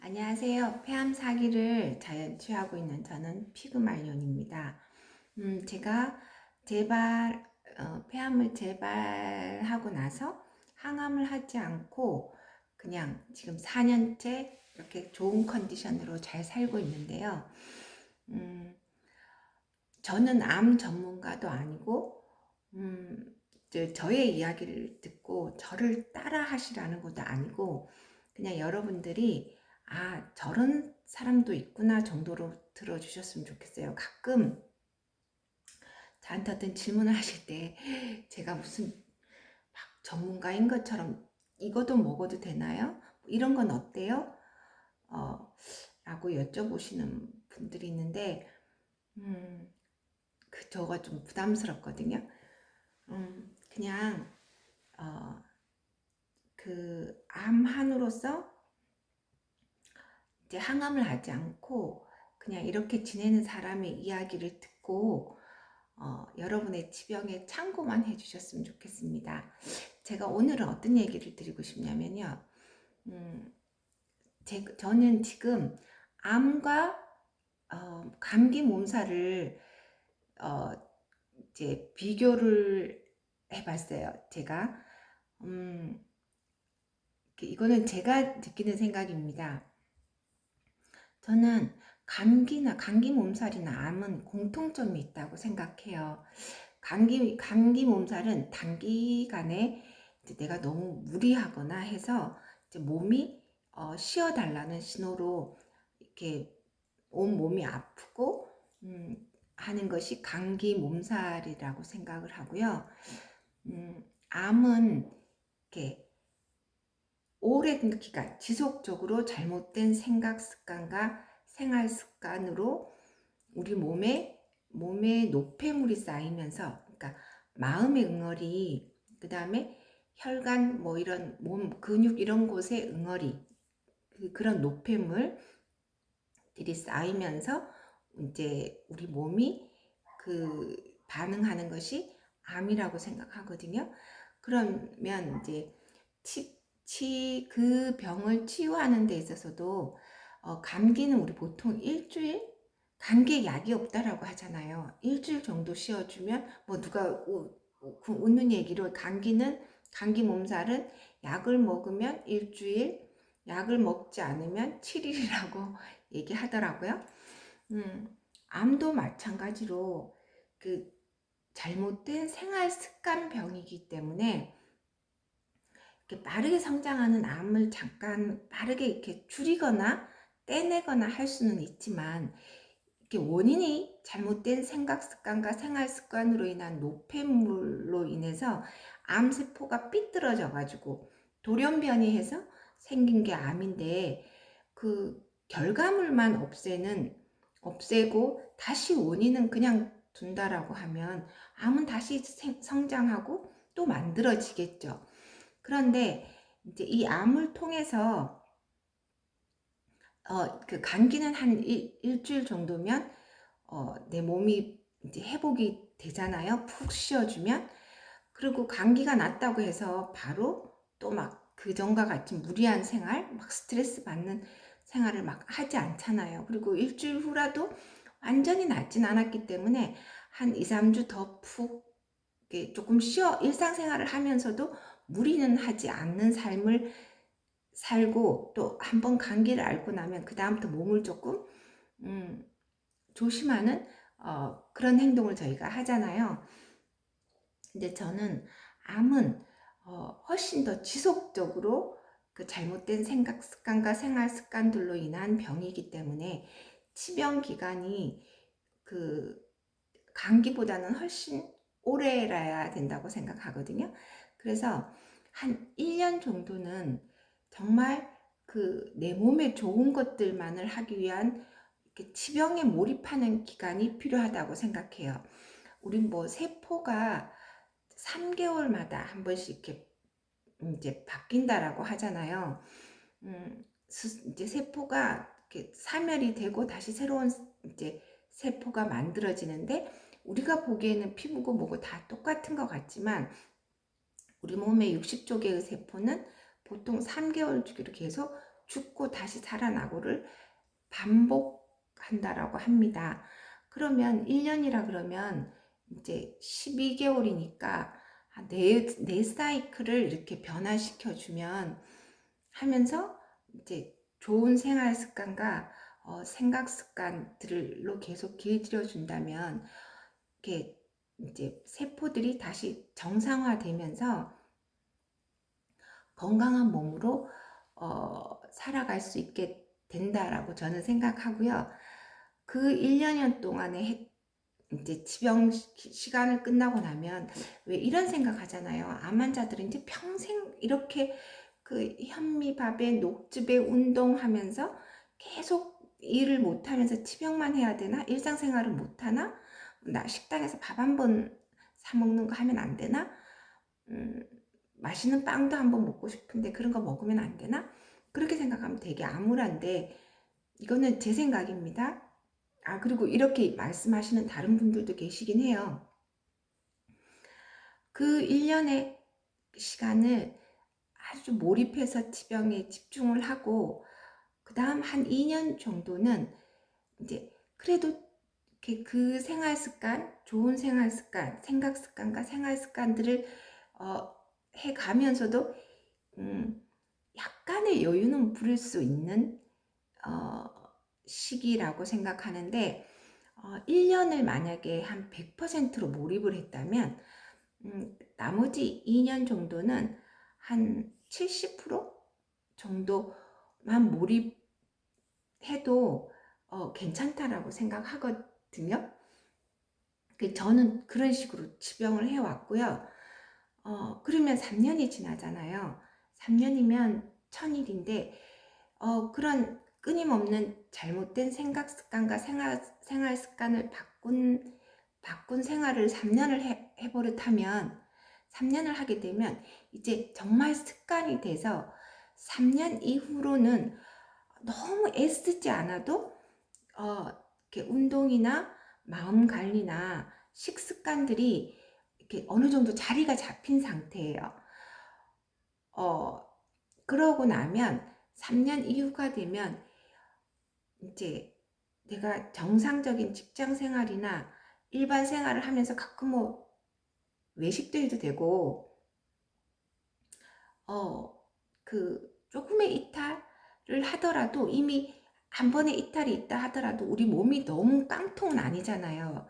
안녕하세요. 폐암 사기를 자연치유하고 있는 저는 피그말리온입니다. 제가 폐암을 재발하고 나서 항암을 하지 않고 그냥 지금 4년째 이렇게 좋은 컨디션으로 잘 살고 있는데요. 음, 저는 암 전문가도 아니고, 저의 이야기를 듣고 저를 따라 하시라는 것도 아니고, 그냥 여러분들이, 저런 사람도 있구나 정도로 들어주셨으면 좋겠어요. 가끔 저한테 어떤 질문을 하실 때 제가 무슨 막 전문가인 것처럼 이것도 먹어도 되나요? 이런 건 어때요? 라고 여쭤보시는 분들이 있는데, 음, 저가 좀 부담스럽거든요. 그냥 그 암환으로서 이제 항암을 하지 않고 그냥 이렇게 지내는 사람의 이야기를 듣고 여러분의 지병에 참고만 해주셨으면 좋겠습니다. 제가 오늘은 어떤 얘기를 드리고 싶냐면요. 음, 저는 지금 암과 감기 몸살을 어, 이제 비교를 해봤어요. 제가 이거는 제가 느끼는 생각입니다. 저는 감기 몸살이나 암은 공통점이 있다고 생각해요. 감기 몸살은 단기간에 이제 내가 너무 무리하거나 해서 이제 몸이 쉬어달라는 신호로 이렇게 온 몸이 아프고 하는 것이 감기 몸살이라고 생각을 하고요. 암은 이렇게 오랜 기간 지속적으로 잘못된 생각 습관과 생활 습관으로 우리 몸에 노폐물이 쌓이면서, 그러니까 마음의 응어리, 그 다음에 혈관 뭐 이런 몸 근육 이런 곳에 응어리, 그런 노폐물들이 쌓이면서 이제 우리 몸이 그 반응하는 것이 암이라고 생각하거든요. 그러면 이제 그 병을 치유하는 데 있어서도 감기는 우리 보통 일주일, 감기에 약이 없다라고 하잖아요. 일주일 정도 쉬어주면 뭐 누가 웃는 얘기로 감기 몸살은 약을 먹으면 일주일, 약을 먹지 않으면 7일이라고 얘기하더라고요. 암도 마찬가지로 그 잘못된 생활 습관 병이기 때문에 이렇게 빠르게 성장하는 암을 잠깐 빠르게 이렇게 줄이거나 떼내거나 할 수는 있지만, 이렇게 원인이 잘못된 생각 습관과 생활 습관으로 인한 노폐물로 인해서 암세포가 삐뚤어져 가지고 돌연변이 해서 생긴 게 암인데, 그 결과물만 없애고 다시 원인은 그냥 둔다라고 하면 암은 다시 성장하고 또 만들어지겠죠. 그런데 이제 이 암을 통해서 그 감기는 한 일주일 정도면 내 몸이 이제 회복이 되잖아요. 푹 쉬어주면. 그리고 감기가 났다고 해서 바로 또 막 그전과 같이 무리한 생활, 막 스트레스 받는 생활을 막 하지 않잖아요. 그리고 일주일 후라도 완전히 낫진 않았기 때문에 한 2, 3주 더 푹 조금 일상생활을 하면서도 무리는 하지 않는 삶을 살고, 또 한 번 감기를 앓고 나면 그 다음부터 몸을 조금 조심하는 그런 행동을 저희가 하잖아요. 근데 저는 암은 훨씬 더 지속적으로 그 잘못된 생각 습관과 생활 습관들로 인한 병이기 때문에 치병 기간이 그 감기보다는 훨씬 오래라야 된다고 생각하거든요. 그래서 한 1년 정도는 정말 그 내 몸에 좋은 것들만을 하기 위한 이렇게 치병에 몰입하는 기간이 필요하다고 생각해요. 우리 뭐 세포가 3개월마다 한 번씩 이렇게 이제 바뀐다라고 하잖아요. 이제 세포가 이렇게 사멸이 되고 다시 새로운 이제 세포가 만들어지는데, 우리가 보기에는 피부고 뭐고 다 똑같은 것 같지만 우리 몸의 60조 개의 세포는 보통 3개월 주기로 계속 죽고 다시 살아나고를 반복한다라고 합니다. 그러면 1년이라 그러면 이제 12개월이니까 네 사이클을 이렇게 변화시켜 주면 하면서 이제 좋은 생활 습관과 생각 습관들로 계속 길들여 준다면 이렇게 이제 세포들이 다시 정상화되면서 건강한 몸으로 살아갈 수 있게 된다라고 저는 생각하고요. 그 1년 동안에 이제 지병 시간을 끝나고 나면 왜 이런 생각 하잖아요. 암 환자들은 이제 평생 이렇게 그 현미밥에 녹즙에 운동하면서 계속 일을 못하면서 치병만 해야 되나? 일상생활을 못하나? 나 식당에서 밥 한 번 사 먹는 거 하면 안 되나? 맛있는 빵도 한번 먹고 싶은데 그런 거 먹으면 안 되나? 그렇게 생각하면 되게 암울한데 이거는 제 생각입니다. 그리고 이렇게 말씀하시는 다른 분들도 계시긴 해요. 그 1년의 시간을 아주 몰입해서 치병에 집중을 하고 그 다음 한 2년 정도는 이제 그래도 이렇게 그 생활 습관, 좋은 생활 습관, 생각 습관과 생활 습관들을 해 가면서도 약간의 여유는 부릴 수 있는 시기라고 생각하는데 1년을 만약에 한 100%로 몰입을 했다면 나머지 2년 정도는 한 70% 정도만 몰입해도 괜찮다라고 생각하거든요. 저는 그런 식으로 지병을 해왔고요. 그러면 3년이 지나잖아요. 3년이면 1000일인데 그런 끊임없는 잘못된 생각 습관과 생활 습관을 바꾼 생활을 3년을 해버릇하면 3년을 하게 되면 이제 정말 습관이 돼서 3년 이후로는 너무 애쓰지 않아도 이렇게 운동이나 마음 관리나 식습관들이 이렇게 어느 정도 자리가 잡힌 상태예요. 그러고 나면 3년 이후가 되면 이제 내가 정상적인 직장 생활이나 일반 생활을 하면서 가끔 뭐 외식도 해도 되고 그 조금의 이탈을 하더라도 이미 한 번의 이탈이 있다 하더라도 우리 몸이 너무 깡통은 아니잖아요.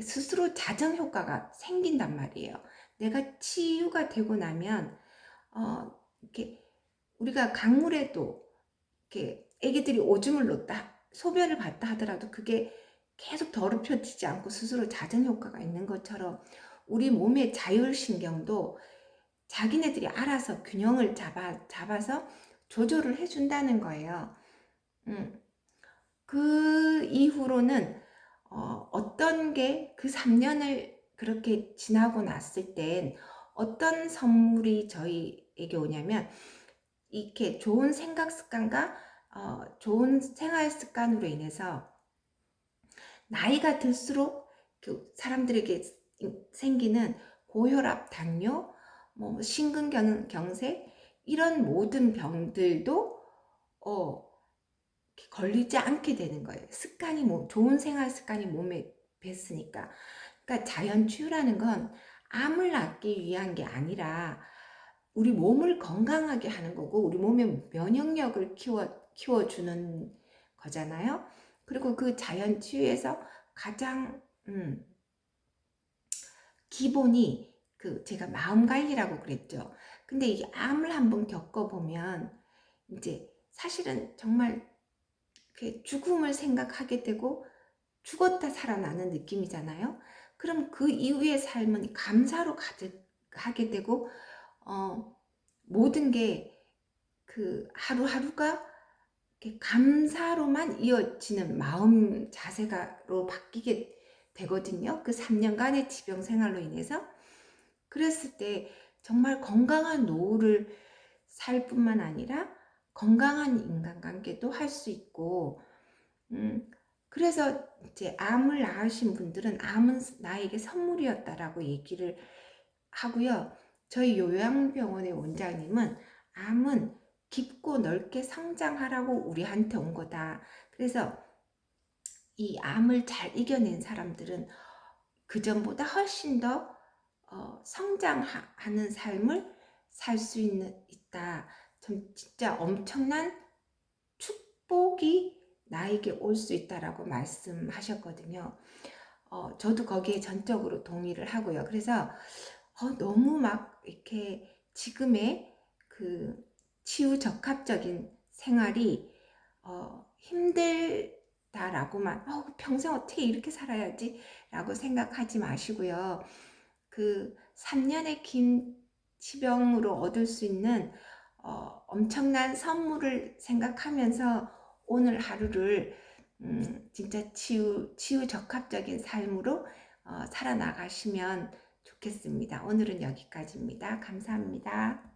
스스로 자정 효과가 생긴단 말이에요. 내가 치유가 되고 나면 이렇게 우리가 강물에도 이렇게 애기들이 오줌을 놓다 소변을 봤다 하더라도 그게 계속 더럽혀지지 않고 스스로 자정 효과가 있는 것처럼 우리 몸의 자율신경도 자기네들이 알아서 균형을 잡아서 조절을 해준다는 거예요. 그 이후로는 어떤 게 그 3년을 그렇게 지나고 났을 땐 어떤 선물이 저희에게 오냐면 이렇게 좋은 생각 습관과 좋은 생활 습관으로 인해서 나이가 들수록 그 사람들에게 생기는 고혈압, 당뇨, 뭐 심근경색 이런 모든 병들도 걸리지 않게 되는 거예요. 좋은 생활 습관이 몸에 뱄으니까. 그러니까 자연 치유라는 건 암을 낫기 위한 게 아니라 우리 몸을 건강하게 하는 거고 우리 몸의 면역력을 키워주는 거잖아요. 그리고 그 자연 치유에서 가장 기본이 제가 마음 관리라고 그랬죠. 근데 이게 암을 한번 겪어보면 이제 사실은 정말 죽음을 생각하게 되고 죽었다 살아나는 느낌이잖아요. 그럼 그 이후의 삶은 감사로 가득하게 되고 모든 게 그 하루하루가 감사로만 이어지는 마음 자세가로 바뀌게 되거든요. 그 3년간의 지병 생활로 인해서. 그랬을 때 정말 건강한 노후를 살 뿐만 아니라 건강한 인간관계도 할 수 있고 그래서 이제 암을 낳으신 분들은 암은 나에게 선물이었다라고 얘기를 하고요. 저희 요양병원의 원장님은 암은 깊고 넓게 성장하라고 우리한테 온 거다. 그래서 이 암을 잘 이겨낸 사람들은 그전보다 훨씬 더 성장하는 삶을 살 수 있다. 좀 진짜 엄청난 축복이 나에게 올 수 있다라고 말씀하셨거든요. 저도 거기에 전적으로 동의를 하고요. 그래서 너무 막 이렇게 지금의 그 치유 적합적인 생활이 힘들다라고만 평생 어떻게 이렇게 살아야지 라고 생각하지 마시고요. 그 3년의 긴 치병으로 얻을 수 있는 엄청난 선물을 생각하면서 오늘 하루를 진짜 치유 적합적인 삶으로 살아나가시면 좋겠습니다. 오늘은 여기까지입니다. 감사합니다.